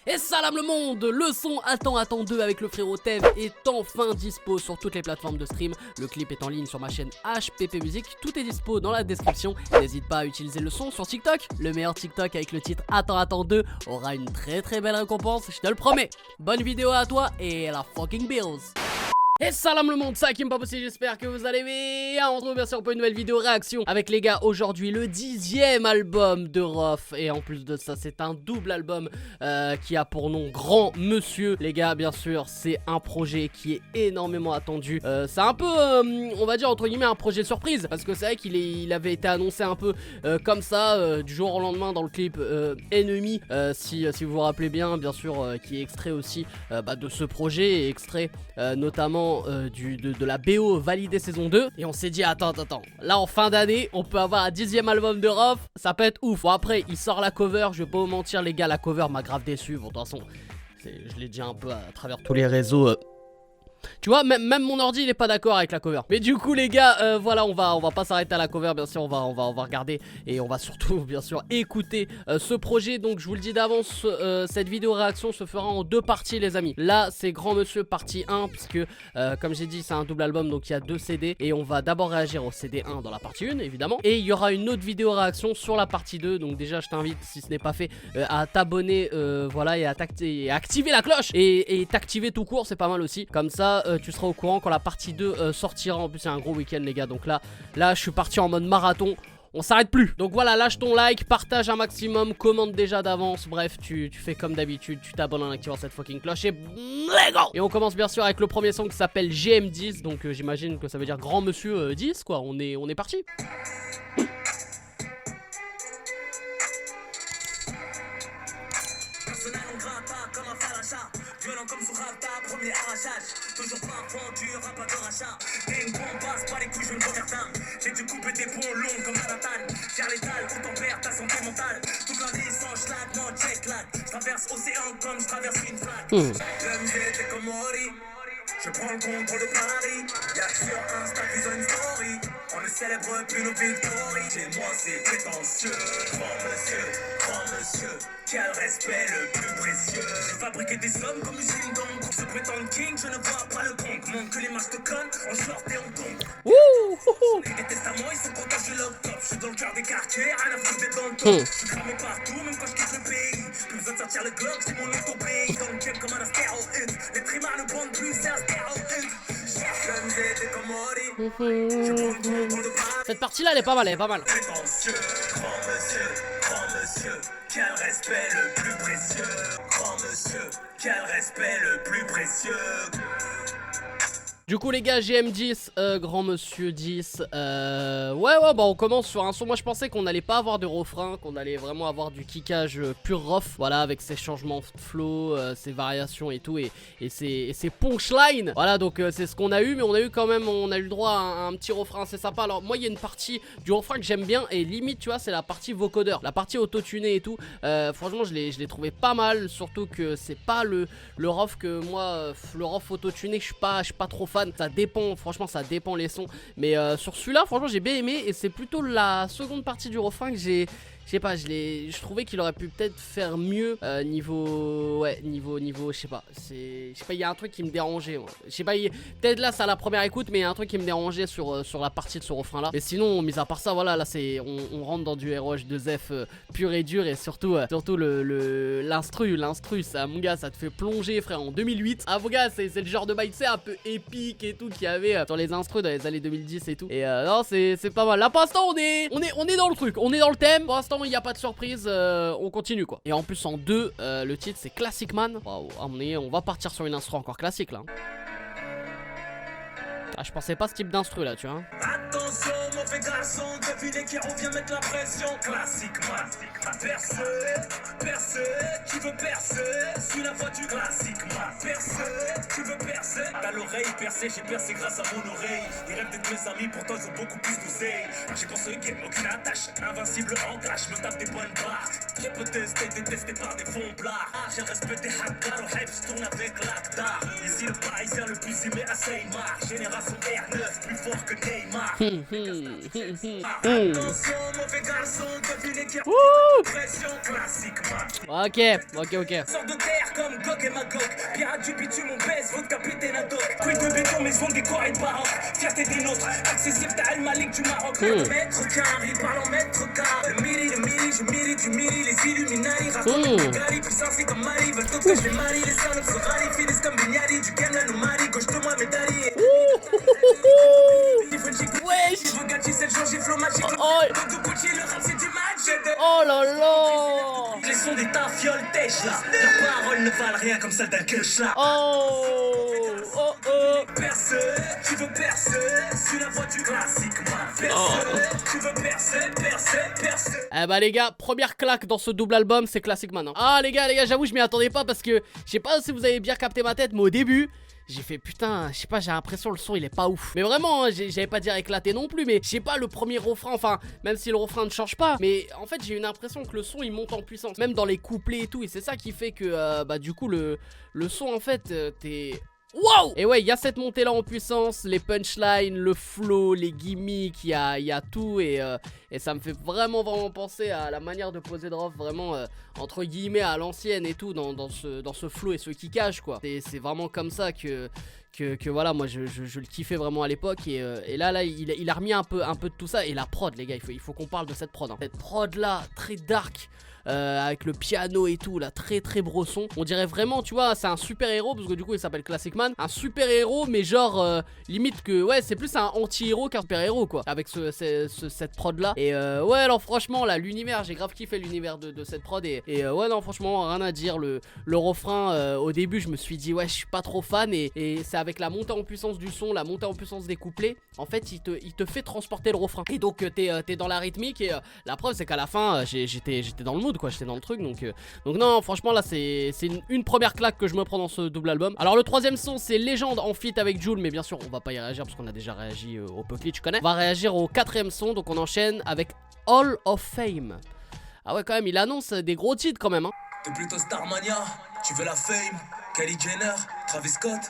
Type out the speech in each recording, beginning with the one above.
Et salam le monde, le son Attends 2 avec le frérot Tev est enfin dispo sur toutes les plateformes de stream. Le clip est en ligne sur ma chaîne HPP Music, tout est dispo dans la description. N'hésite pas à utiliser le son sur TikTok. Le meilleur TikTok avec le titre Attends 2 aura une très belle récompense, je te le promets. Bonne vidéo à toi et la fucking bills. Et salam le monde, ça Kim Pop aussi, j'espère que vous allez bien. On se retrouve bien sûr pour une nouvelle vidéo réaction avec les gars. Aujourd'hui le 10e album de Rof. Et en plus de ça c'est un double album qui a pour nom Grand Monsieur. Les gars, bien sûr c'est un projet qui est énormément attendu. C'est un peu on va dire entre guillemets un projet surprise, parce que c'est vrai qu'il avait été annoncé un peu comme ça du jour au lendemain dans le clip Ennemi, si vous vous rappelez bien sûr, qui est extrait aussi de ce projet, et extrait notamment de la BO validée saison 2. Et on s'est dit attends, là en fin d'année on peut avoir un 10e album de Rof, ça peut être ouf. Bon après il sort la cover, je vais pas vous mentir les gars, la cover m'a grave déçu. Bon de toute façon je l'ai dit un peu à travers tous les réseaux, tu vois, même mon ordi il est pas d'accord avec la cover. Mais du coup les gars, voilà, on va pas s'arrêter à la cover, bien sûr, on va regarder. Et on va surtout bien sûr écouter ce projet. Donc je vous le dis d'avance, cette vidéo réaction se fera en 2 parties les amis. Là c'est Grand Monsieur partie 1, puisque comme j'ai dit c'est un double album, donc il y a 2 CD. Et on va d'abord réagir au CD 1 dans la partie 1 évidemment. Et il y aura une autre vidéo réaction sur la partie 2. Donc déjà je t'invite, si ce n'est pas fait, à t'abonner, voilà, et à activer la cloche. Et t'activer tout court, c'est pas mal aussi. Comme ça tu seras au courant quand la partie 2 sortira. En plus c'est un gros week-end les gars, donc là je suis parti en mode marathon, on s'arrête plus. Donc voilà, lâche ton like, partage un maximum, commente déjà d'avance. Bref, tu fais comme d'habitude, tu t'abonnes en activant cette fucking cloche et let's go. Et on commence bien sûr avec le premier son qui s'appelle GM10. Donc j'imagine que ça veut dire Grand Monsieur 10 quoi. On est parti. Violent comme Sourata, premier arrachage. Toujours pas vendu, pas de rachat. T'es une bombasse, pas les couilles, je veux me regarder. J'ai dû couper des ponts longs comme Manhattan. Car l'étal, autant perdre ta santé mentale. Toute la vie sans schlag, non check lag. Je traverse océan comme je traverse une flaque. MG, t'es comme Mori. Je prends le contrôle de Paris. Y'a sur Insta, ils ont une story. On ne célèbre plus nos victoires. Chez moi c'est prétentieux. Grand monsieur, quel respect le plus précieux. J'ai fabriqué des hommes comme usine d'ombre. Se prétendent king, je ne vois pas le compte. Montre que les marches te connent, en short et en tombe. Les testaments, ils sont contents, je lock top. Je suis dans le cœur des quartiers, rien à foutre d'être dans le top. Je suis cramé partout, même quand je quitte le pays. Plus besoin de sortir le Glock, c'est mon auto-pays. Dans le game comme un astéroïde. Les trimards ne bandent plus, c'est un astéroïde. Cette partie là elle est pas mal, Prétentieux, grand monsieur, quel respect le plus précieux. Grand monsieur, quel respect le plus précieux. Du coup les gars, GM10, Grand Monsieur 10, ouais bah on commence sur un son. Moi je pensais qu'on allait pas avoir de refrain, qu'on allait vraiment avoir du kickage pur rough, voilà, avec ses changements de flow, ses variations et tout, et ses punchlines. Voilà, donc c'est ce qu'on a eu, mais on a eu quand même, on a eu le droit à un petit refrain, c'est sympa. Alors moi il y a une partie du refrain que j'aime bien, et limite tu vois c'est la partie vocodeur, la partie autotuné et tout. Franchement je l'ai trouvé pas mal, surtout que c'est pas le rough que moi, le rough autotuné, je suis pas trop fan. Ça dépend, franchement ça dépend les sons. Mais sur celui-là franchement j'ai bien aimé. Et c'est plutôt la seconde partie du refrain que j'ai... Je sais pas, je trouvais qu'il aurait pu peut-être faire mieux niveau... Ouais, niveau, je sais pas. Je sais pas, il y a un truc qui me dérangeait, moi. Je sais pas, peut-être là c'est à la première écoute, mais il y a un truc qui me dérangeait sur la partie de ce refrain-là. Mais sinon, mis à part ça, voilà, là c'est... On rentre dans du ROH2F pur et dur. Et surtout l'instru, ça, mon gars, ça te fait plonger, frère, en 2008. Ah, mon gars, c'est le genre de bail, tu sais, un peu épique et tout, qu'il y avait sur les instrus dans les années 2010 et tout. Et non, c'est pas mal. Là, pour l'instant, on est dans le truc, on est dans le thème. Pour l'instant, il n'y a pas de surprise, on continue quoi. Et en plus en 2, le titre c'est Classic Man. Waouh, on va partir sur une instru encore classique là. Ah, je pensais pas ce type d'instru là, tu vois. Attention, mauvais garçon, devinez qui revient mettre la pression. Classique man, percer, qui veut percer, suis la voix du classique, ma percée. Tu veux percer? T'as l'oreille percée, j'ai percé grâce à mon oreille. Ils rêvent d'être mes amis, pourtant ils ont beaucoup plus d'oseille. J'ai pour ce game, aucune attache, invincible en clash, me tape des bonnes barres. J'ai peut tester, détesté par des fonds blards. J'ai le respect des hackers, au hype, je tourne avec l'Akdar. Ici le parisien le plus aimé à Seymar. Génération R9, plus fort que Neymar. Attention, mauvais garçon, devinez qui a pression classique, man. Ok. Sors de terre comme Gog et Magog. Pirate du bitume, on baisse votre capitaine ad hoc. Quid de béton, maison décor et de baroque. Fierté des nôtres, accessible t'as Al Malik du Maroc. Le maître carré, parlant maître car. Le mili, je mérite du mili. Les Illuminati racontent des Gali. Puissance c'est comme Mali, veulent tout que je les marie. Les salopes se rallient, finissent comme Bignali. Du game l'anomalie, gauche de moi médaillé. Wesh. Si vous gâtez cette jour, j'ai flow magique. Oh De Gucci, le rap c'est du match. là là. Les sons des tafioles tèches là. Leurs paroles ne valent rien comme celles d'un queuch là. Oh. Percer, tu veux percer, c'est la voix du classique, moi. Percer, tu veux percer. Eh bah les gars, première claque dans ce double album, c'est Classic Man. Ah les gars, j'avoue je m'y attendais pas parce que je sais pas si vous avez bien capté ma tête, mais au début j'ai fait putain, je sais pas, j'ai l'impression le son il est pas ouf. Mais vraiment, hein, j'avais pas dire éclaté non plus, mais je sais pas, le premier refrain, enfin, même si le refrain ne change pas, mais en fait j'ai une impression que le son il monte en puissance, même dans les couplets et tout, et c'est ça qui fait que bah du coup le son en fait t'es... Wow! Et ouais, il y a cette montée là en puissance, les punchlines, le flow, les gimmicks, il y a tout et ça me fait vraiment penser à la manière de poser Drop, vraiment entre guillemets à l'ancienne et tout dans ce flow et ce kickage quoi. C'est vraiment comme ça que voilà, moi je le kiffais vraiment à l'époque et là il a remis un peu de tout ça et la prod les gars, il faut qu'on parle de cette prod hein. Cette prod là très dark. Avec le piano et tout là, très brosson. On dirait vraiment, tu vois, c'est un super héros parce que du coup il s'appelle Classic Man. Un super héros mais genre limite que ouais, c'est plus un anti-héros qu'un super héros quoi. Avec cette prod là. Et ouais, alors franchement là, l'univers, j'ai grave kiffé l'univers de cette prod et ouais, non, franchement, rien à dire. Le refrain, au début, je me suis dit ouais, je suis pas trop fan et c'est avec la montée en puissance du son, la montée en puissance des couplets. En fait, il te fait transporter le refrain. Et donc t'es dans la rythmique et la preuve c'est qu'à la fin, j'étais dans le mood quoi, j'étais dans le truc donc non franchement là c'est une première claque que je me prends dans ce double album. Alors le troisième son c'est Légende en feat avec Jul, mais bien sûr on va pas y réagir parce qu'on a déjà réagi au Puckly, tu connais. On va réagir au quatrième son, donc on enchaîne avec Hall of Fame. Ah ouais quand même, il annonce des gros titres quand même hein. T'es plutôt Starmania, tu veux la fame, Kylie Jenner, Travis Scott.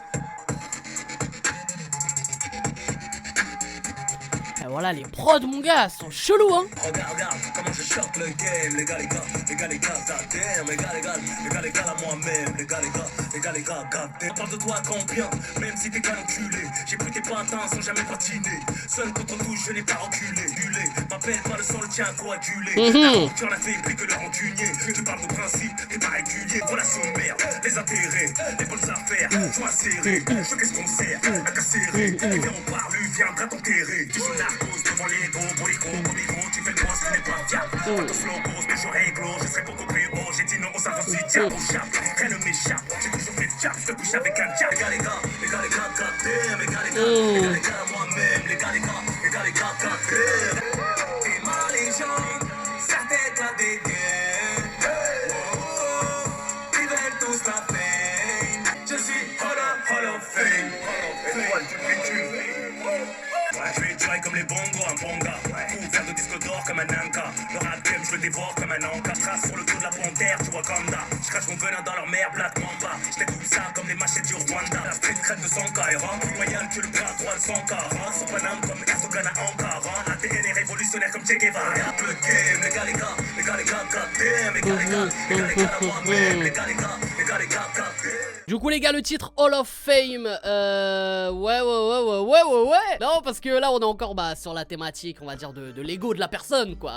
Et voilà, les prods mon gars sont chelous hein. Regarde comment je choque le game. Les gars, goddamn. Les gars, à moi-même. Les gars, goddamn. On parle de toi combien, même si t'es qu'un enculé. J'ai pris tes patins sans jamais patiner. Seul contre tout, je n'ai pas reculé. M'appelle pas le sang, le tien coagulé. Tu en as fait plus que le rancunier. Tu parles de principe, t'es pas régulier. Relation de merde, les intérêts, les bonnes affaires. Joie serrée, je qu'est-ce qu'on sert, à casserrer. Et viens on parle, viendra t'enterrer. Tu joues narcos devant l'ego, bourrico, comico. Tu fais le boss, ce n'est pas fiable. Pas de flow, grosse, mais je réglo. Je serai beaucoup plus haut, j'ai dit non, on s'avance du diable. On chape, rien ne m'échappe. J'ai toujours fait le chap, je te couche avec un diable. Les gars, goddamn. Les gars, à moi-même. Les gars, goddamn. T'es ma légende, certains t'as des gains. Ils veulent tous la fame. Je suis Hall of Fame. Je vais durer comme les bongos, un bon gars. Couvert de disques d'or comme un Anka. Le rap game, je le dévore comme un Anka. Trace sur le dos de la panthère, tu vois comme da. Je crache mon venin dans leur mer, Black Mamba. Je découpe ça comme les machettes du Rwanda. La street crête de Sankara, plus loyal que le bras droit de Sankara. Son paname comme Erdogan à Ankara. ADN est révolutionnaire comme Che Guevara. Regarde le game, les gars, goddamn. Les gars, à moi-même. Les gars, goddamn. Du coup les gars, le titre Hall of Fame, ouais. Non, parce que là on est encore sur la thématique, on va dire de l'ego de la personne quoi.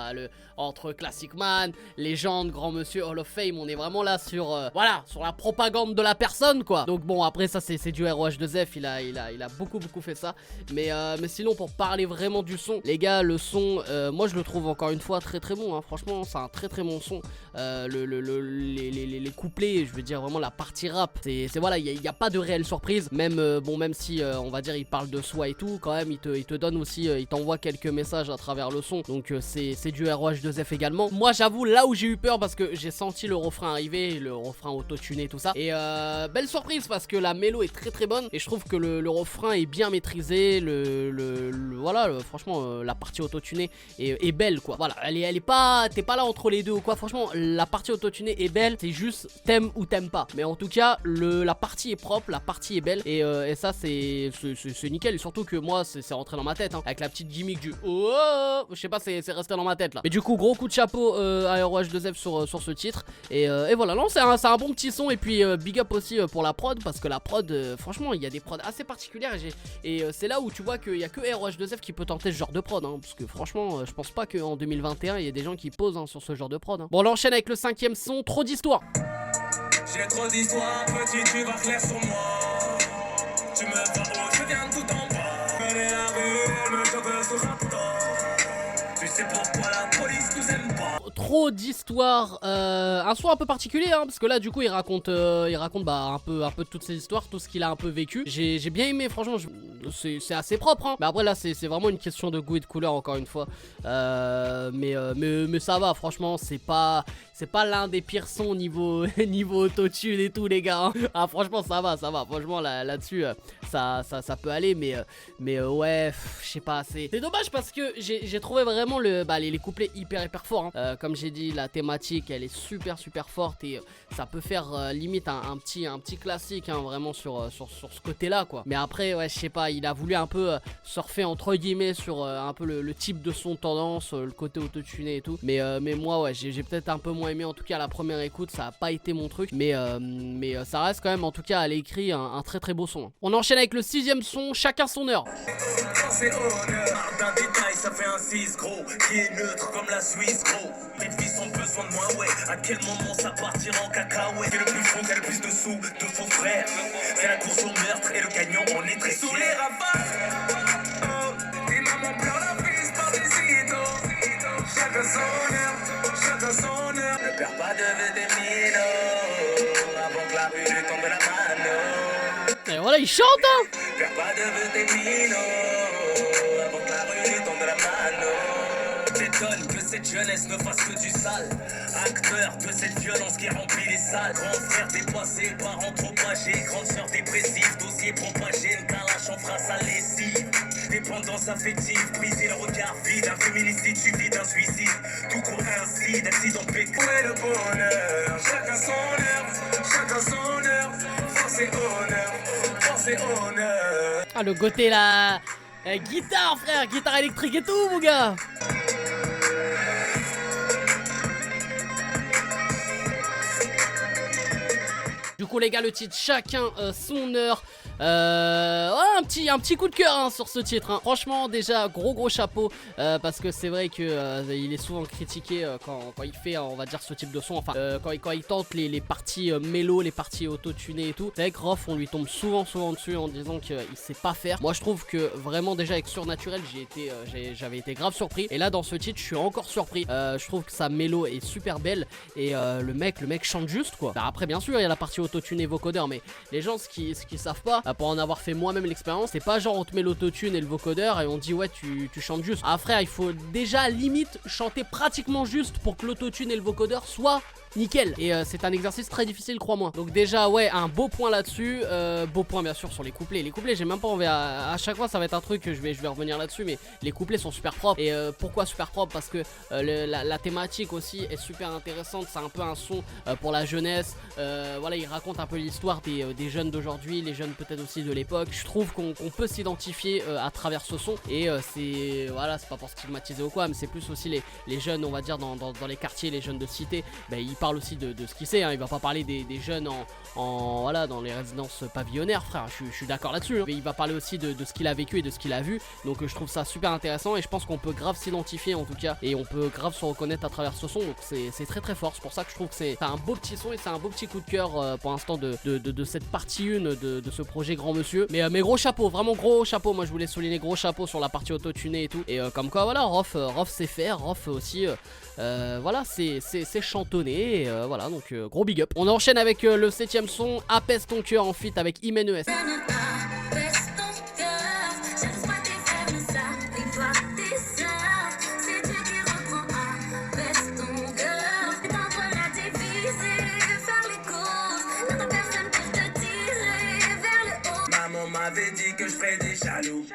Entre Classic Man, légende, grand monsieur, Hall of Fame, on est vraiment là sur voilà, sur la propagande de la personne quoi. Donc bon, après ça c'est du ROH2F, il a beaucoup fait ça. Mais sinon pour parler vraiment du son, les gars, le son, moi je le trouve encore une fois très bon hein. Franchement c'est un très bon son. Les couplets, je veux dire vraiment la partie rap, voilà, il y a pas de réelle surprise. Même bon, même si on va dire il parle de soi et tout, quand même il te donne aussi, il t'envoie quelques messages à travers le son. Donc c'est du ROH2F également. Moi j'avoue là où j'ai eu peur parce que j'ai senti le refrain arriver, le refrain autotuné tout ça. Et belle surprise parce que la mélo est très très bonne et je trouve que le refrain est bien maîtrisé. Voilà, franchement la partie autotunée est belle quoi. Voilà, elle est pas, t'es pas là entre les deux ou quoi. Franchement la partie autotunée est belle, c'est juste t'aimes ou t'aimes pas. Mais en tout cas la partie est propre, la partie est belle et ça c'est nickel. Et surtout que moi c'est rentré dans ma tête hein, avec la petite gimmick du oh, je sais pas, c'est resté dans ma tête là. Mais du coup gros coup de chapeau à ROH2F sur ce titre et voilà, non c'est un bon petit son. Et puis big up aussi pour la prod parce que la prod franchement il y a des prods assez particulières et c'est là où tu vois qu'il y a que ROH2F qui peut tenter ce genre de prod hein, parce que franchement je pense pas qu'en 2021 il y a des gens qui posent hein, sur ce genre de prod hein. Bon, on enchaîne avec le 5ème son, Trop d'histoire. J'ai trop d'histoires, petit, tu vas clair sur moi. Tu me vois haut, je viens tout en bas. Mais la rue, elle me choque sur un temps. Tu sais pourquoi la police nous aime pas. Trop d'histoires, un son un peu particulier hein, parce que là du coup il raconte bah, un peu toutes ces histoires, tout ce qu'il a un peu vécu. J'ai bien aimé, franchement c'est assez propre hein. Mais après là c'est vraiment une question de goût et de couleur encore une fois. Mais ça va, franchement c'est pas l'un des pires sons niveau autotune et tout les gars hein. Ah franchement ça va, franchement là-dessus ça peut aller. Mais ouais, je sais pas, c'est dommage parce que j'ai trouvé vraiment les couplets hyper forts hein. Comme j'ai dit, la thématique elle est super forte et ça peut faire limite un petit classique hein, vraiment sur ce côté là quoi. Mais après ouais, je sais pas, il a voulu un peu surfer entre guillemets sur un peu le type de son tendance, le côté autotuné et tout. Mais moi ouais, j'ai peut-être un peu moins aimé, en tout cas à la première écoute ça a pas été mon truc. Mais ça reste quand même, en tout cas à l'écrit, un très beau son. On enchaîne avec le 6ème son, Chacun son heure. C'est honneur d'un détail, ça fait un 6 gros qui est neutre comme la Suisse gros. Mes filles ont besoin de moi, ouais. À quel moment ça partira en cacahuète? C'est le plus fond, qui a le plus de sous, de faux frères. C'est la course au meurtre et le gagnant on est très sous les rafales. Oh, et maman pleure la prise par des idoles. Chacun son heure, chacun son heure. Ne perds pas de vue des minots avant que la rue lui tombe la mano. Et voilà, il chante hein. Perds pas de vue des minots avant que la rue lui tombe la mano. T'étonnes que cette jeunesse ne fasse que du sale. Acteur de cette violence qui remplit les salles. Grand frère dépassé, parents trop âgés. Grande sœur dépressive, dossier propagé. Une calache en phrase à lessive. Dépendance affective, briser le regard vide. Un féminicide suivi d'un suicide. Tout court ainsi, d'accident pété. Où est le bonheur? Chacun son heure, chacun son heure. Force et honneur, force et honneur. Ah le côté là, guitare frère, guitare électrique et tout mon gars. Du coup les gars, le titre Chacun son heure. Ouais, un petit coup de cœur hein, sur ce titre hein. Franchement déjà gros chapeau parce que c'est vrai que il est souvent critiqué quand il fait on va dire ce type de son. Enfin quand il tente les parties mélo, les parties autotunées et tout. C'est vrai que Rof on lui tombe souvent dessus en disant qu'il sait pas faire. Moi je trouve que vraiment déjà avec Surnaturel j'avais été grave surpris. Et là dans ce titre je suis encore surpris. Je trouve que sa mélo est super belle. Et le mec chante juste quoi. Bah, après bien sûr il y a la partie autotune et vocodeur. Mais les gens ce qui savent pas, pour en avoir fait moi-même l'expérience, c'est pas genre on te met l'autotune et le vocodeur et on dit ouais tu chantes juste. Ah frère, il faut déjà limite chanter pratiquement juste pour que l'autotune et le vocodeur soient nickel. Et c'est un exercice très difficile, crois-moi. Donc déjà ouais, un beau point là-dessus. Beau point bien sûr sur les couplets. Les couplets j'ai même pas envie à chaque fois ça va être un truc que je vais revenir là-dessus. Mais les couplets sont super propres. Et pourquoi super propres? Parce que la thématique aussi est super intéressante. C'est un peu un son pour la jeunesse. Voilà, il raconte un peu l'histoire des jeunes d'aujourd'hui, les jeunes peut-être aussi de l'époque. Je trouve qu'on peut s'identifier à travers ce son. Et c'est voilà, c'est pas pour stigmatiser ou quoi, mais c'est plus aussi les jeunes on va dire dans les quartiers, les jeunes de cité. Il parle aussi de ce qu'il sait hein. Il va pas parler des jeunes voilà, dans les résidences pavillonnaires frère, je suis d'accord là-dessus hein. Mais il va parler aussi de ce qu'il a vécu et de ce qu'il a vu. Donc je trouve ça super intéressant et je pense qu'on peut grave s'identifier en tout cas. Et on peut grave se reconnaître à travers ce son. Donc c'est très fort. C'est pour ça que je trouve que c'est un beau petit son et c'est un beau petit coup de cœur pour l'instant de cette partie 1 de ce projet Grand Monsieur. Mais gros chapeau, vraiment gros chapeau. Moi je voulais souligner gros chapeau sur la partie autotunée et tout. Et comme quoi voilà, Rof sait faire. Rof aussi voilà, c'est chantonné. qualité. Et voilà, donc gros big up. On enchaîne avec le 7ème son, Apaise ton cœur en feat avec Imen ES. M'avait dit que je ferais des jaloux.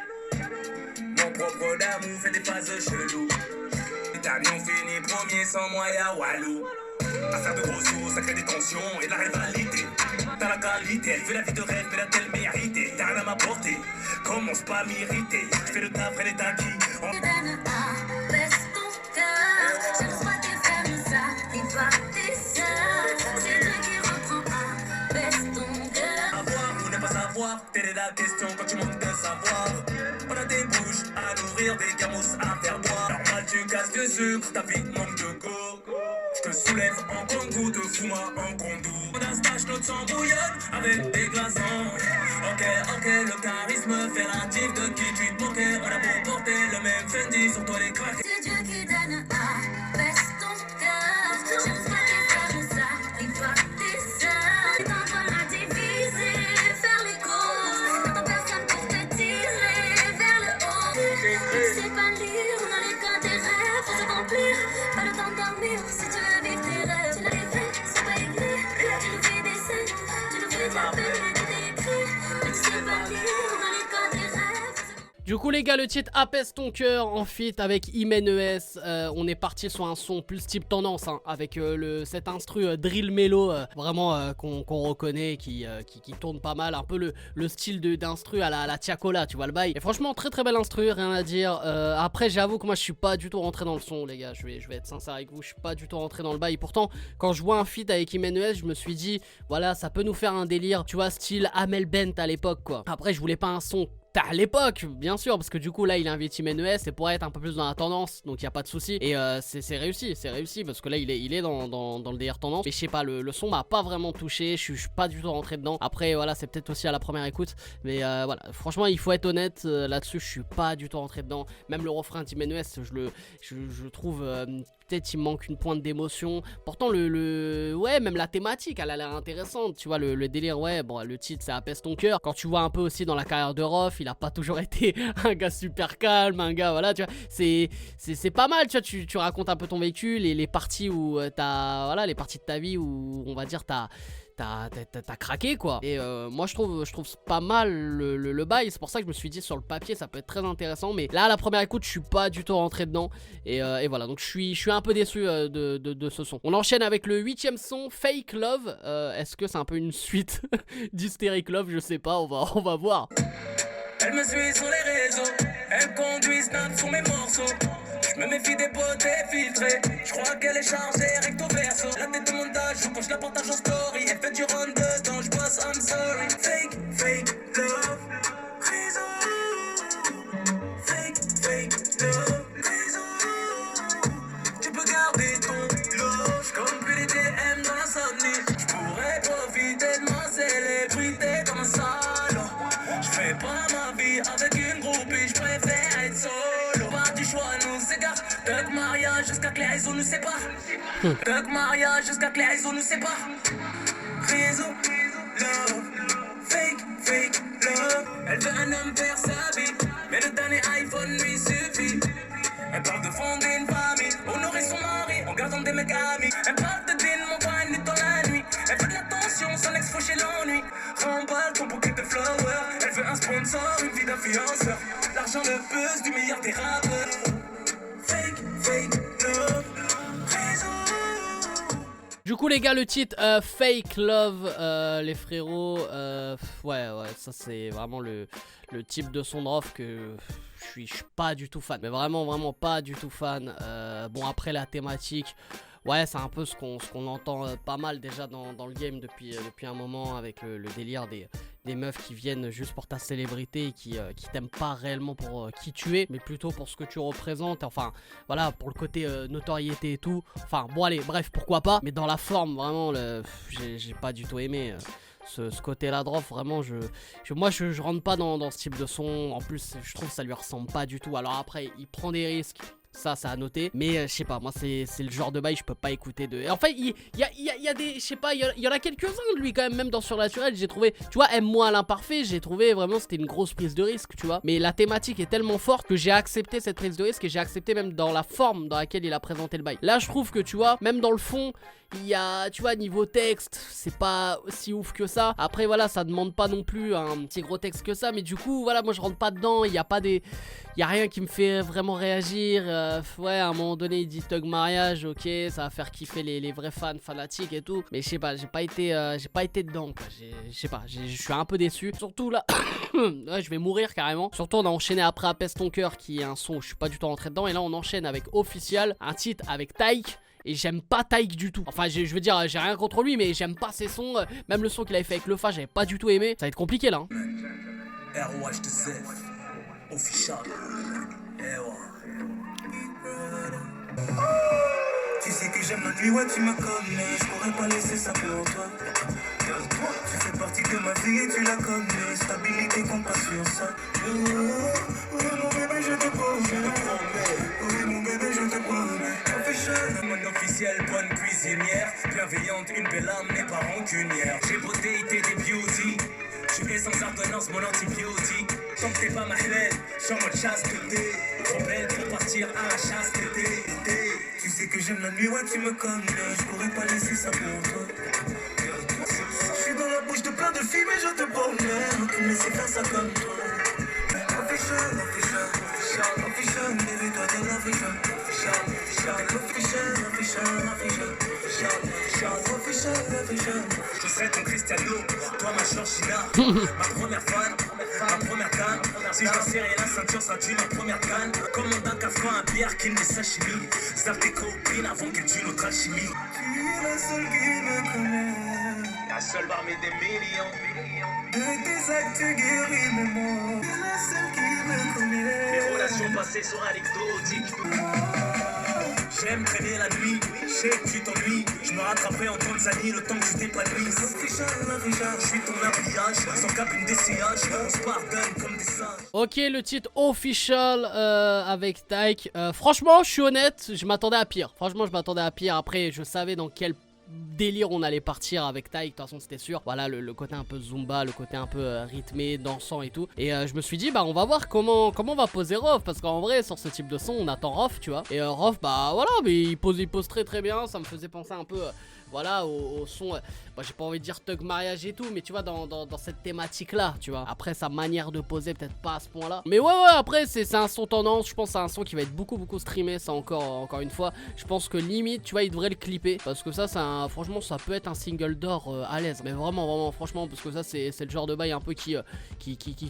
Mon propre d'amour fait des phases chelous. Les derniers ont fini premier sans moi y'a Walou. Affaire de gros sous, ça crée des tensions et de la rivalité. Dans la qualité, elle veut la vie de rêve, mais l'a-t-elle méritée? T'as rien à m'apporter, commence pas à m'irriter. Je fais le taf, elle est acquis. Telle est la question quand tu manques de savoir. On a des bouches à nourrir, des gamos à faire boire. Normal tu casses du sucre, ta vie manque de go. Je te soulève en Congo, te fous-moi en condou. On a stache, notre sang bouillonne avec des glaçons. Ok, le charisme fait la type de qui tu te moquais. On a beau porter le même Fendi sur toi les craques. C'est Dieu qui donne à baisse ton cœur. J'ose pas te faire de ça, il doit tes sœurs. Et quand on a divisé, faire les causes. T'attends personne pour te tirer vers le haut. C'est pas lire, on a les cas des rêves, faut s'accomplir. Pas le temps de dormir, si tu veux vivre tes rêves. Tu l'as fait, c'est pas écrit. Tu nous fais des scènes, tu nous fais de la peine et des écrits. Mais tu sais pas lire, on a les cas des rêves. Du coup les gars, le titre Apaise ton cœur en feat avec Imen ES. On est parti sur un son plus type tendance hein, avec cet instru drill mellow vraiment qu'on reconnaît qui tourne pas mal, un peu le style d'instru à la Tiakola, tu vois le bail. Et franchement très bel instru, rien à dire. Après j'avoue que moi je suis pas du tout rentré dans le son les gars, je vais être sincère avec vous, je suis pas du tout rentré dans le bail. Pourtant quand je vois un feat avec Imen ES, je me suis dit voilà ça peut nous faire un délire, tu vois, style Amel Bent à l'époque quoi. Après je voulais pas un son à l'époque, bien sûr, parce que du coup là il invite Imen ES, c'est pour être un peu plus dans la tendance, donc y a pas de souci. Et c'est réussi, parce que là il est dans le délire tendance. Mais je sais pas, le son m'a pas vraiment touché, je suis pas du tout rentré dedans. Après voilà, c'est peut-être aussi à la première écoute, mais voilà, franchement il faut être honnête là-dessus, je suis pas du tout rentré dedans. Même le refrain d'Imen ES, je trouve peut-être il manque une pointe d'émotion. Pourtant ouais, même la thématique elle a l'air intéressante, tu vois, le délire, ouais, bon le titre c'est Apaise ton cœur. Quand tu vois un peu aussi dans la carrière de Rof, il a pas toujours été un gars super calme, un gars voilà, tu vois, c'est pas mal, tu vois, tu racontes un peu ton vécu, les parties où t'as, voilà, les parties de ta vie où on va dire t'as craqué quoi. Et moi je trouve pas mal le bail. C'est pour ça que je me suis dit sur le papier ça peut être très intéressant. Mais là à la première écoute je suis pas du tout rentré dedans. Et voilà, donc je suis un peu déçu de ce son. On enchaîne avec le 8ème son, Fake Love. Est-ce que c'est un peu une suite d'Hysteric Love? Je sais pas, on va voir. Elle me suit sur les réseaux, elle conduit snap sur mes morceaux. Je me méfie des potes filtrés, je crois qu'elle est chargée recto verso. La tête de montage, quand je la partage en story, elle fait du run dedans, je bosse I'm sorry. Fake love, réseau. Fake love, réseau. Tu peux garder ton love, comme PDTM dans l'insomnie. Je pourrais profiter de ma célébrité comme un salaud. Je fais pas ma vie avec une groupie, je préfère être solo. Pas du choix, nous s'égare. Thug mariage jusqu'à que les réseaux nous séparent. Thug mariage jusqu'à que les réseaux nous séparent. Réseau, love, fake love. Elle veut un homme faire sa vie, mais le dernier iPhone lui suffit. Elle parle de fonder une famille, honorer son mari en gardant des mecs amis. Elle parle de din, mon pain, nuit dans la nuit. Elle veut de l'attention, son ex fauché l'ennui. Remballe ton bouquet de flowers. Elle veut un sponsor, une vie d'influenceur. L'argent le buzz du meilleur des rappeurs. Fake love, réseau. Du coup les gars, le titre Fake Love, les frérots, ouais ça c'est vraiment le type de son de Rof que je suis pas du tout fan, mais vraiment pas du tout fan. Bon après la thématique, ouais c'est un peu ce qu'on entend pas mal déjà dans le game depuis un moment, avec le délire des meufs qui viennent juste pour ta célébrité et qui t'aiment pas réellement pour qui tu es, mais plutôt pour ce que tu représentes, enfin voilà, pour le côté notoriété et tout. Enfin bon allez, bref, pourquoi pas, mais dans la forme vraiment j'ai pas du tout aimé ce côté là de Rof. Vraiment moi je rentre pas dans ce type de son. En plus je trouve que ça lui ressemble pas du tout. Alors après il prend des risques, ça à noter. Mais je sais pas, moi c'est le genre de bail je peux pas écouter de... En fait il y a des, je sais pas, il y en a quelques-uns de lui quand même dans Surnaturel, j'ai trouvé, tu vois, Aime-moi à l'imparfait, j'ai trouvé vraiment c'était une grosse prise de risque, tu vois. Mais la thématique est tellement forte que j'ai accepté cette prise de risque et j'ai accepté même dans la forme dans laquelle il a présenté le bail. Là je trouve que tu vois, même dans le fond, il y a, tu vois, niveau texte, c'est pas si ouf que ça. Après voilà, ça demande pas non plus un petit gros texte que ça, mais du coup voilà, moi je rentre pas dedans, il y a pas des... Il y a rien qui me fait vraiment réagir. Ouais, à un moment donné, il dit Thug Mariage, ok, ça va faire kiffer les vrais fans fanatiques et tout. Mais je sais pas, j'ai pas été dedans, quoi. Je sais pas, je suis un peu déçu. Surtout là, ouais, je vais mourir carrément. Surtout, on a enchaîné après Apaise ton cœur, qui est un son où je suis pas du tout rentré dedans. Et là, on enchaîne avec Official, un titre avec Taïk. Et j'aime pas Taïk du tout. Enfin, je veux dire, j'ai rien contre lui, mais j'aime pas ses sons. Même le son qu'il avait fait avec Lefa, j'avais pas du tout aimé. Ça va être compliqué là. Official. Tu sais que j'aime la nuit, ouais tu me connais. Je pourrais pas laisser ça pour toi. Tu fais partie de ma vie et tu la connais. Stabilité, compassion, ça. Oui mon bébé je te promets. Oui mon bébé je te promets. Official. Mon officiel, bonne cuisinière. Bienveillante, une belle âme, n'est pas rancunière. J'ai beauté, t'es des beauty. Tu es sans ordonnance, mon antibiotique. Tant que t'es pas ma halal, je suis en mode chasteté. Trop belle pour partir à la chasteté. Tu sais que j'aime la nuit, ouais tu me connais. Je pourrais pas laisser ça pour toi. Je suis dans la bouche de plein de filles, mais je te promets aucune laisser faire ça comme toi. Official, official, official, official, baby, toi t'es l'official. Official, official, official, official, official, official. Je serai ton Cristiano, toi ma Georgina. Ma première fan, ma première canne. Si je dois serrer la ceinture, ça tue ma première canne. Commande un café, un bière, qui me des sashimi. Serve tes copines avant qu'elles tuent notre alchimie. Tu es la seule qui me connaît. La seule parmi des millions. De tes actes guéris mes mots. Tu es la seule qui me connaît. Mes relations passées sont anecdotiques. J'aime traîner la nuit, je sais que tu t'ennuies. Je me rattraperai en Tanzanie le temps que tu t'épanouisses. Je suis ton habillage, sans cap une DCH. On se pardonne comme des sages. Ok, le titre Official avec Taïk. Franchement, je suis honnête, je m'attendais à pire. Franchement, je m'attendais à pire. Après, je savais dans quel délire on allait partir avec Taïk, de toute façon c'était sûr. Voilà, le côté un peu zumba, le côté un peu rythmé, dansant et tout. Et je me suis dit, bah on va voir comment on va poser Rof, parce qu'en vrai sur ce type de son on attend Rof, tu vois. Et Rof, bah voilà, mais il pose très bien. Ça me faisait penser un peu voilà au son, bah, j'ai pas envie de dire Thug Mariage et tout, mais tu vois dans cette thématique là, tu vois. Après sa manière de poser peut-être pas à ce point là, mais ouais après c'est un son tendance. Je pense que c'est un son qui va être beaucoup streamé, ça encore une fois. Je pense que limite tu vois il devrait le clipper, parce que ça franchement ça peut être un single d'or à l'aise, mais vraiment franchement, parce que ça c'est le genre de bail un peu qui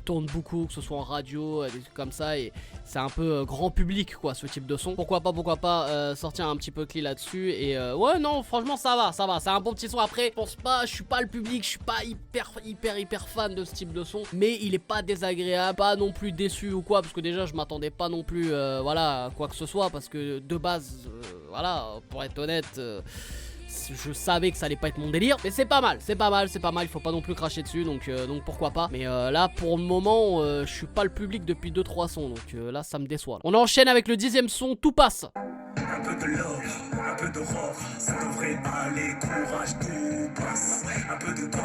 tourne beaucoup, que ce soit en radio, des trucs comme ça, et c'est un peu grand public quoi ce type de son. Pourquoi pas sortir un petit peu clé là-dessus. Et ouais non franchement ça va, c'est un bon petit son. Après je pense pas, je suis pas le public, je suis pas hyper fan de ce type de son, mais il est pas désagréable, pas non plus déçu ou quoi, parce que déjà je m'attendais pas non plus voilà à quoi que ce soit, parce que de base voilà, pour être honnête, je savais que ça allait pas être mon délire, mais c'est pas mal, il faut pas non plus cracher dessus, donc pourquoi pas. Mais là pour le moment je suis pas le public depuis 2-3 sons, donc là ça me déçoit. On enchaîne avec le 10ème son, Tout passe. Un peu de love, un peu d'aurore, ça devrait aller, courage, tout passe. Un peu de temps,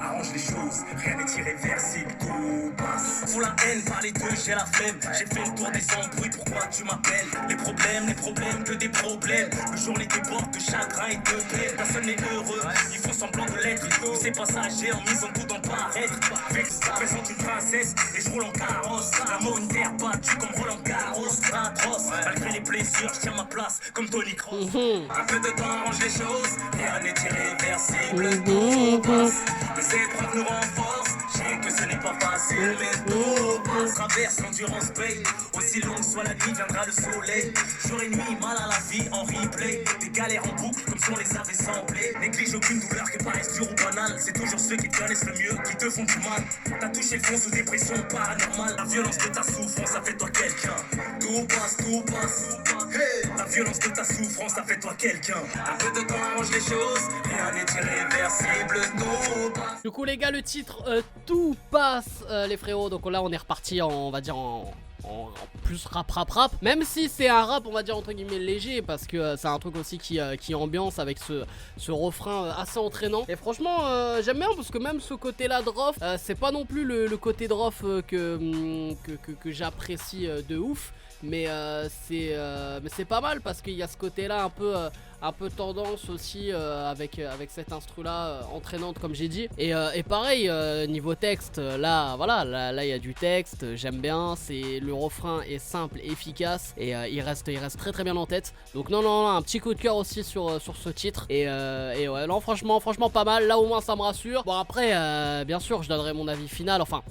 arrange les choses, rien n'est irréversible, tout passe. Pour la haine, par les deux, j'ai la flemme. J'ai fait le tour des embrouilles, pourquoi tu m'appelles? Les problèmes, que des problèmes. Le jour les déborde de chagrin et de peine. Personne n'est heureux, ils font semblant de l'être. Tous ces passagers en misant tout dans le paraître. Avec ça, présente une princesse et je roule en carrosse. L'amour, une terre battue comme Roland Garros. Atroce, malgré les blessures, je tiens ma place comme Tony Kroos. Un peu de temps arrange les choses, rien n'est irréversible, tout passe. Les épreuves nous renforcent, je sais que ce n'est pas facile, mais tout passe. Traverse l'endurance paye, aussi longue soit la nuit, viendra le soleil. Jour et nuit, mal à la vie en replay. Des galères en boucle, comme si on les avait semblés. Néglige aucune douleur que paraisse dure ou banale. C'est toujours ceux qui te connaissent le mieux qui te font du mal. T'as touché le fond sous dépression paranormale. La violence de ta souffrance, ça fait toi quelqu'un. Tout passe, hey. La violence de ta souffrance, ça fait toi quelqu'un. Un peu de temps arrange les choses, rien n'est irréversible, tout passe. Du coup les gars, le titre Tout passe les frérots. Donc là on est reparti on va dire en en plus rap, même si c'est un rap on va dire entre guillemets léger, parce que c'est un truc aussi qui ambiance avec ce refrain assez entraînant. Et franchement j'aime bien, parce que même ce côté là de Rof, c'est pas non plus le côté de Rof que j'apprécie de ouf, mais c'est pas mal, parce qu'il y a ce côté là un peu tendance aussi avec cette instru là entraînante comme j'ai dit, et pareil niveau texte, là voilà, là il y a du texte, j'aime bien, le refrain est simple, efficace, et il reste très bien en tête. Donc non, un petit coup de cœur aussi sur ce titre, et ouais, non, franchement pas mal, là au moins ça me rassure. Bon après bien sûr je donnerai mon avis final, enfin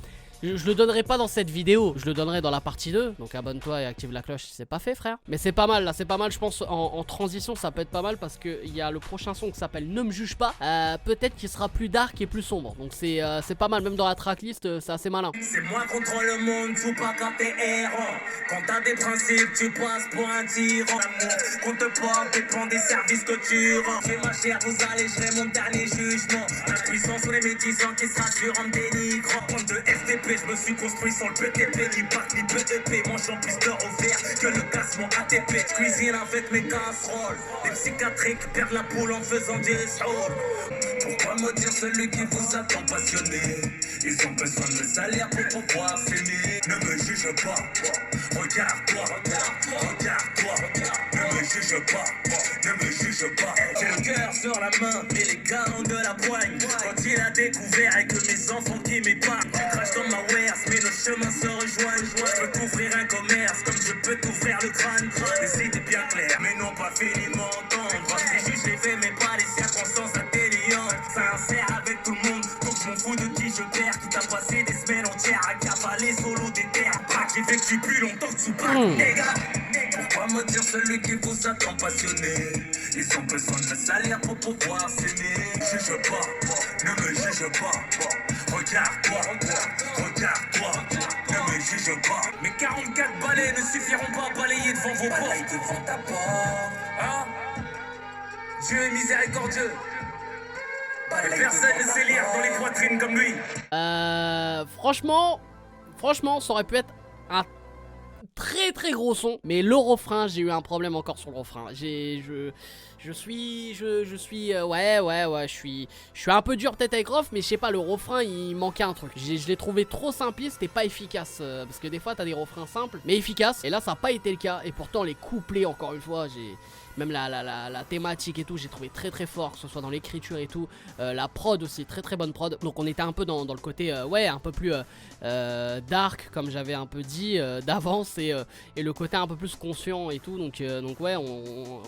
je le donnerai pas dans cette vidéo, je le donnerai dans la partie 2. Donc abonne-toi et active la cloche si c'est pas fait, frère. Mais c'est pas mal là, c'est pas mal, je pense en transition ça peut être pas mal, parce qu'il y a le prochain son qui s'appelle Ne me juge pas, peut-être qu'il sera plus dark et plus sombre. Donc c'est pas mal, même dans la tracklist c'est assez malin. C'est moi contre le monde, faut pas quand t'es errant. Quand t'as des principes, tu passes pour un tyran. L'amour qu'on te porte dépend des services que tu rends. J'ai ma chère, vous allégerez mon dernier jugement. La puissance sur les médisants qui se rassurent en dénigrant. Compte de FTP, je me suis construit sur le PTP. Ni bac ni PEP, mon champ plus d'or au vert que le casse mon ATP. Je cuisine avec mes casseroles. Les psychiatriques perdent la poule en faisant des saules. Pourquoi me dire celui qui vous attend passionné? Ils ont besoin de salaire pour pouvoir s'aimer. Ne me juge pas, regarde-toi, ne me juge pas, ne me juge pas. J'ai le cœur sur la main et les gars ont de la poigne. Quand il a découvert et que mes enfants qui m'épargnent, tu craches dans ma wares, mais nos chemins se rejoignent. Je peux t'ouvrir un commerce comme je peux t'ouvrir le crâne. Et c'était bien clair, mais non pas fini de m'entendre. Les juges les faits, mais pas les circonstances atténuantes. Sincère avec tout le monde, donc je m'en fous de qui je perds. Qui t'a passé des semaines entières à cavaler solo des terres. Braque, j'ai vécu plus longtemps que sous bac, les gars. Pourquoi me dire celui qui vous attend passionné? Ils ont besoin de salaire pour pouvoir s'aimer. Juge pas, ne me juge pas. Regarde-toi, ne me juge pas. Mes 44 balais ne suffiront pas à balayer devant vos portes. Balaye devant ta porte, hein? Dieu est miséricordieux. Et personne ne sait lire dans les poitrines comme lui. Franchement, ça aurait pu être un très gros son, mais le refrain, j'ai eu un problème encore sur le refrain. Je suis un peu dur peut-être avec Rof, mais je sais pas, le refrain il manquait un truc. Je l'ai trouvé trop simpliste et pas efficace, parce que des fois t'as des refrains simples mais efficaces, et là ça n'a pas été le cas. Et pourtant les couplets, encore une fois, même la thématique et tout, j'ai trouvé très fort, que ce soit dans l'écriture et tout, la prod aussi, très bonne prod. Donc on était un peu dans le côté ouais, un peu plus dark, comme j'avais un peu dit d'avance, et le côté un peu plus conscient et tout. Donc ouais, on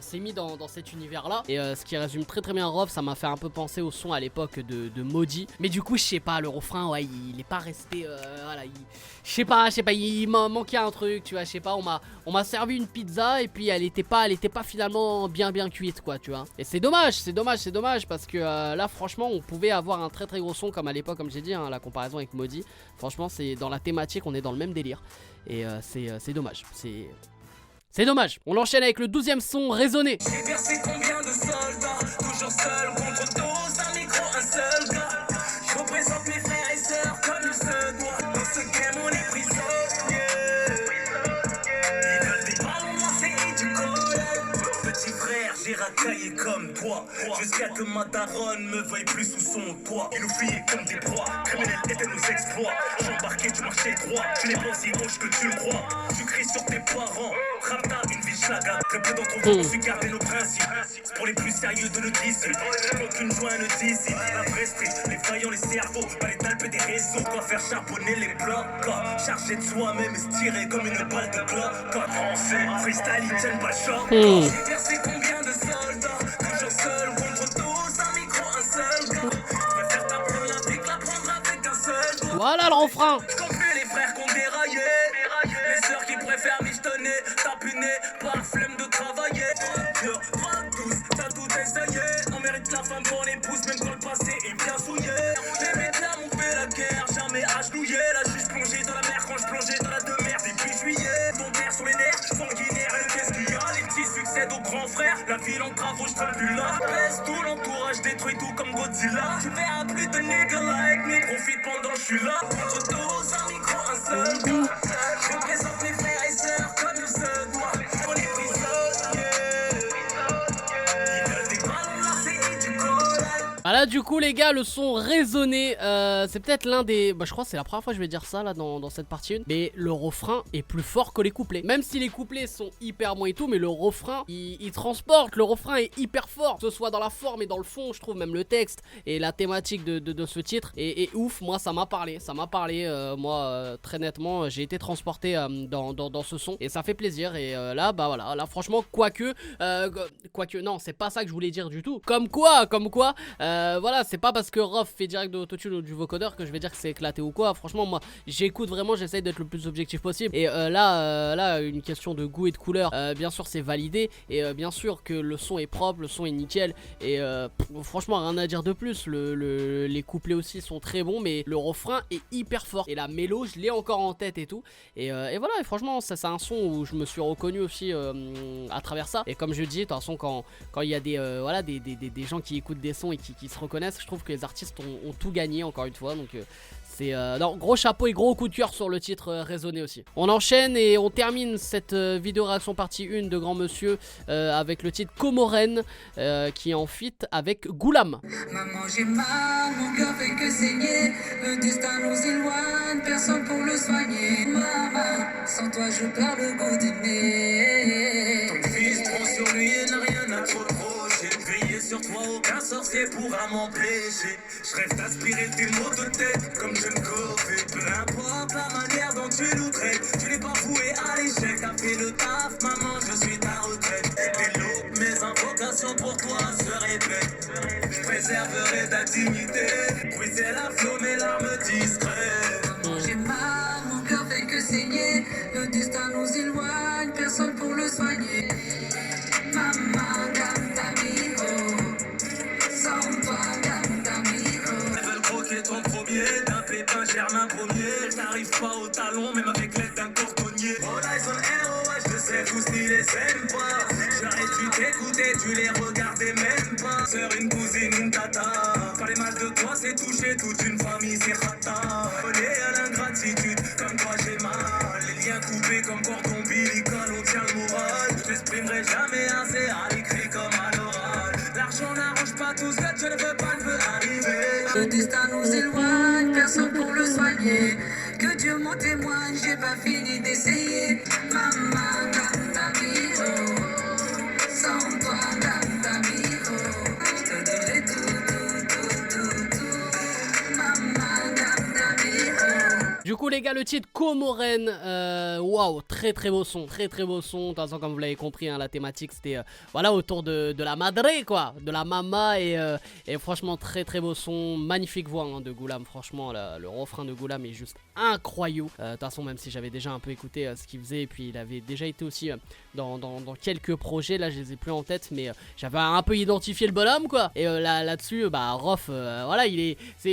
s'est mis dans cet univers là, et ce qui résume très bien Rof. Ça m'a fait un peu penser au son à l'époque de Maudit, mais du coup je sais pas, le refrain, ouais, il est pas resté voilà, je sais pas, il m'a manqué un truc, tu vois. Je sais pas, on m'a servi une pizza et puis elle était pas finalement bien cuite, quoi, tu vois. Et c'est dommage, parce que là franchement on pouvait avoir un très gros son, comme à l'époque, comme j'ai dit, hein, la comparaison avec Maudit. Franchement c'est dans la thématique, on est dans le même délire, et c'est dommage, c'est dommage. On l'enchaîne avec le 12e son, Raisonner. J'ai versé combien de soldats, toujours seul contre 12, un micro, un seul gars. Je représente mes frères et sœurs comme il se doit. Dans ce game on est prisonniers. Ils veulent des ballons noirs et du collège. Petit frère, j'ai racaillé comme toi, jusqu'à que ma daronne me veuille plus sous son toit. Ils nous fiaient comme des proies, criminels étaient nos exploits. J'embarquais, tu marchais droit, tu n'es pas aussi gauche que tu le crois. Tu cries sur tes parents, Rapta, une vie schlaga. Très peu d'entre vous ont su garder nos principes. C'est pour les plus sérieux de notre discipline. Aucune joie ne d'ici. La vraie street, les faillants, les cerveaux, pas les talpes des réseaux. Quoi faire charbonner les blocs, charger de soi-même et se tirer comme une balle de cloque. Français, freestyle, ils tiennent pas le choc. J'ai versé combien de soldats, toujours seul contre 12, un micro, un seul gars. Je préfère t'apprendre l'olympique, l'apprendre avec un seul doigt. Voilà le refrain. Je compte plus les frères qu'on déraillé. Les sœurs qui préfèrent michetonner, tapuner, par flemme de travailler. Pas tous, t'as tout essayé. On mérite la femme pour l'épouse, même quand le passé est bien souillé. Les médias m'ont fait la guerre, jamais agenouillé. La juge plongée dans la mer quand je plongeais dans la demeure depuis juillet. Ton père sur les nerfs, sanguinaire, et qu'est-ce qu'il y a? Les petits succèdent aux grands frères. La ville en travaux, je serai plus là. Pèse tout l'entourage, détruit tout comme Godzilla. Tu verras plus de nigga like me, profite pendant que je suis là. Contre 12, un micro, un seul gars. Je Là du coup les gars, le son résonné, c'est peut-être l'un des... Bah je crois que c'est la première fois que je vais dire ça là dans cette partie 1. Mais le refrain est plus fort que les couplets. Même si les couplets sont hyper bons et tout, mais le refrain il transporte, le refrain est hyper fort. Que ce soit dans la forme et dans le fond, je trouve même le texte et la thématique de ce titre est ouf. Moi ça m'a parlé, moi très nettement j'ai été transporté dans ce son et ça fait plaisir. Et là bah voilà, là franchement quoique non c'est pas ça que je voulais dire du tout. Comme quoi voilà, c'est pas parce que Rof fait direct de l'autotune ou du vocodeur que je vais dire que c'est éclaté ou quoi. Franchement moi j'écoute vraiment, j'essaye d'être le plus objectif possible. Et là une question de goût et de couleur, bien sûr c'est validé. Et bien sûr que le son est propre, le son est nickel. Et franchement rien à dire de plus. Les couplets aussi sont très bons, mais le refrain est hyper fort. Et la mélo je l'ai encore en tête et tout. Et voilà, et franchement ça c'est un son où je me suis reconnu aussi à travers ça. Et comme je dis, de toute façon quand il y a des gens qui écoutent des sons et qui se reconnaissent, je trouve que les artistes ont tout gagné encore une fois. Donc c'est non, gros chapeau et gros coup de cœur sur le titre Raisonné aussi. On enchaîne et on termine cette vidéo réaction partie 1 de Grand Monsieur avec le titre Comoren qui est en feat avec Goulam. Maman j'ai mal, mon cœur fait que saigner. Le destin nous éloigne, personne pour le soigner. Maman, sans toi je perds le goût d'aimer. Ton fils prend sur lui et n'a rien à te reprocher. Veiller sur toi, aucun sorcier pourra m'empêcher. Je rêve d'aspirer tes mots de tête comme je me corvée. Peu importe la manière dont tu nous traites, tu n'es pas voué à l'échec. T'as fait le taf, maman, je suis ta retraite. Hello, mes invocations pour toi se répètent. Je préserverai ta dignité. Briser la flot, mes larmes discrètes. Maman, j'ai mal, mon cœur fait que saigner. Le destin nous éloigne, personne pour le soigner. Maman, gamme d'amigo. Sans toi, gamme d'amigo. Elles veulent croquer ton premier, d'un pépin germain premier. J'arrive pas au talon, même avec l'aide d'un cordonnier. All eyes on ROH, je sais tous ni les aiment pas. J'aurais dû t'écouter, tu les regardais même pas. Sœur, une cousine, une tata. Parler mal de toi, c'est toucher toute une famille, c'est rata. Collé à l'ingratitude, comme toi j'ai mal. Les liens coupés comme cordon ombilical, on tient le moral. Je t'exprimerai jamais assez à l'écrit comme à l'oral. L'argent n'arrange pas tout ce que je ne veux pas, ne veut arriver. Le destin nous éloigne, personne pour le soigner. Que Dieu m'en témoigne, j'ai pas fini d'essayer. Maman, gamme d'amigo. Sans toi, gamme d'amigo. Je te donnerai tout. Maman, gamme d'amigo. Du coup les gars, le titre Comoren, waouh, très beau son, très beau son. De toute façon comme vous l'avez compris hein, la thématique c'était voilà autour de la madre quoi, de la mama. Et franchement très beau son, magnifique voix hein, de Goulam. Franchement le refrain de Goulam est juste incroyable. De toute façon même si j'avais déjà un peu écouté ce qu'il faisait, et puis il avait déjà été aussi dans quelques projets, là je les ai plus en tête, mais j'avais un peu identifié le bonhomme quoi. Et là-dessus bah Rof voilà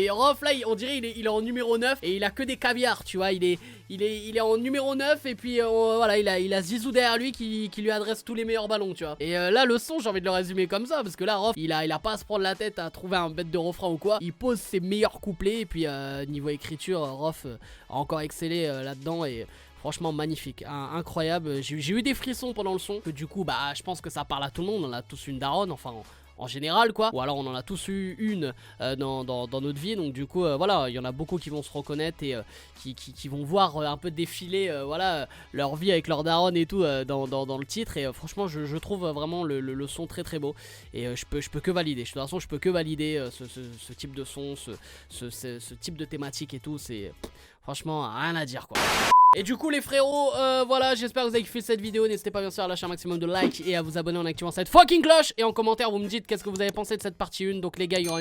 Rof là on dirait il est en numéro 9 et il a que des caviars tu vois. Il est en numéro 9 et puis voilà il a Zizou derrière lui qui lui adresse tous les meilleurs ballons tu vois. Et là le son j'ai envie de le résumer comme ça, parce que là Rof il a pas à se prendre la tête à trouver un bête de refrain ou quoi. Il pose ses meilleurs couplets et puis niveau écriture Rof a encore excellé là-dedans. Et franchement magnifique, incroyable. J'ai eu des frissons pendant le son, que du coup bah je pense que ça parle à tout le monde. On a tous une daronne, enfin en général quoi, ou alors on en a tous eu une dans notre vie. Donc du coup voilà, il y en a beaucoup qui vont se reconnaître et qui vont voir un peu défiler voilà leur vie avec leur daronne et tout dans le titre. Et franchement je trouve vraiment le son très beau. Et je peux que valider, de toute façon je peux que valider ce type de son, ce type de thématique et tout. C'est franchement rien à dire quoi. Et du coup les frérots, voilà, j'espère que vous avez kiffé cette vidéo. N'hésitez pas bien sûr à lâcher un maximum de likes et à vous abonner en activant cette fucking cloche. Et en commentaire vous me dites qu'est-ce que vous avez pensé de cette partie 1. Donc les gars, il y aura